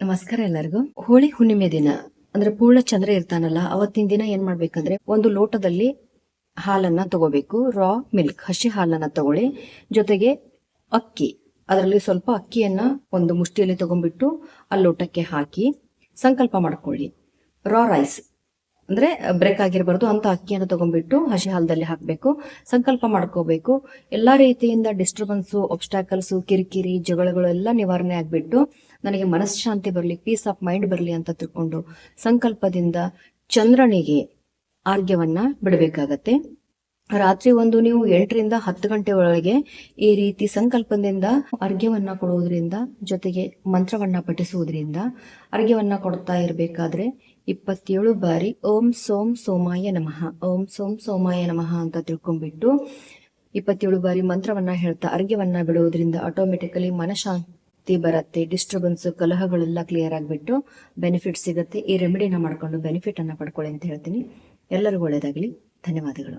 ನಮಸ್ಕಾರ ಎಲ್ಲರಿಗೂ. ಹೋಳಿ ಹುಣ್ಣಿಮೆ ದಿನ ಅಂದ್ರೆ ಪೂರ್ಣ ಚಂದ್ರ ಇರ್ತಾನಲ್ಲ, ಅವತ್ತಿನ ದಿನ ಏನ್ ಮಾಡ್ಬೇಕಂದ್ರೆ ಒಂದು ಲೋಟದಲ್ಲಿ ಹಾಲನ್ನ ತಗೋಬೇಕು. ರಾ ಮಿಲ್ಕ್, ಹಸಿ ಹಾಲನ್ನ ತಗೊಳ್ಳಿ. ಜೊತೆಗೆ ಅಕ್ಕಿ, ಅದರಲ್ಲಿ ಸ್ವಲ್ಪ ಅಕ್ಕಿಯನ್ನ ಒಂದು ಮುಷ್ಟಿಯಲ್ಲಿ ತಗೊಂಡ್ಬಿಟ್ಟು ಆ ಲೋಟಕ್ಕೆ ಹಾಕಿ ಸಂಕಲ್ಪ ಮಾಡ್ಕೊಳ್ಳಿ. ರಾ ರೈಸ್ ಅಂದ್ರೆ ಬ್ರೇಕ್ ಆಗಿರಬಾರ್ದು ಅಂತ ಅಕ್ಕಿಯನ್ನು ತಗೊಂಡ್ಬಿಟ್ಟು ಹಸಿ ಹಾಲದಲ್ಲಿ ಹಾಕಬೇಕು. ಸಂಕಲ್ಪ ಮಾಡ್ಕೋಬೇಕು. ಎಲ್ಲಾ ರೀತಿಯಿಂದ ಡಿಸ್ಟರ್ಬೆನ್ಸು, ಒಬ್ಸ್ಟಾಕಲ್ಸು, ಕಿರಿಕಿರಿ, ಜಗಳಗಳು ಎಲ್ಲ ನಿವಾರಣೆ ಆಗ್ಬಿಟ್ಟು ನನಗೆ ಮನಃಶಾಂತಿ ಬರಲಿ, ಪೀಸ್ ಆಫ್ ಮೈಂಡ್ ಬರಲಿ ಅಂತ ತಿಳ್ಕೊಂಡು ಸಂಕಲ್ಪದಿಂದ ಚಂದ್ರನಿಗೆ ಆರ್ಘ್ಯವನ್ನ ಬಿಡಬೇಕಾಗತ್ತೆ. ರಾತ್ರಿ ನೀವು 8 ರಿಂದ 10 ಗಂಟೆ ಒಳಗೆ ಈ ರೀತಿ ಸಂಕಲ್ಪದಿಂದ ಅರ್ಘ್ಯವನ್ನ ಕೊಡುವುದರಿಂದ, ಜೊತೆಗೆ ಮಂತ್ರವನ್ನ ಪಠಿಸುವುದರಿಂದ, ಅರ್ಘ್ಯವನ್ನ ಕೊಡ್ತಾ ಇರಬೇಕಾದ್ರೆ 27 ಬಾರಿ ಓಂ ಸೋಂ ಸೋಮಾಯ ನಮಃ, ಓಂ ಸೋಂ ಸೋಮಾಯ ನಮಃ ಅಂತ ತಿಳ್ಕೊಂಡ್ಬಿಟ್ಟು 27 ಬಾರಿ ಮಂತ್ರವನ್ನ ಹೇಳ್ತಾ ಅರ್ಘ್ಯವನ್ನ ಬಿಡುವುದರಿಂದ ಆಟೋಮೆಟಿಕಲಿ ಮನಃಶಾಂತಿ ಬರುತ್ತೆ. ಡಿಸ್ಟರ್ಬೆನ್ಸ್, ಕಲಹಗಳೆಲ್ಲ ಕ್ಲಿಯರ್ ಆಗಿಬಿಟ್ಟು ಬೆನಿಫಿಟ್ ಸಿಗುತ್ತೆ. ಈ ರೆಮಿಡಿನ ಮಾಡ್ಕೊಂಡು ಬೆನಿಫಿಟ್ ಅನ್ನ ಪಡ್ಕೊಳ್ಳಿ ಅಂತ ಹೇಳ್ತೀನಿ. ಎಲ್ಲರಿಗೂ ಒಳ್ಳೆಯದಾಗಲಿ. ಧನ್ಯವಾದಗಳು.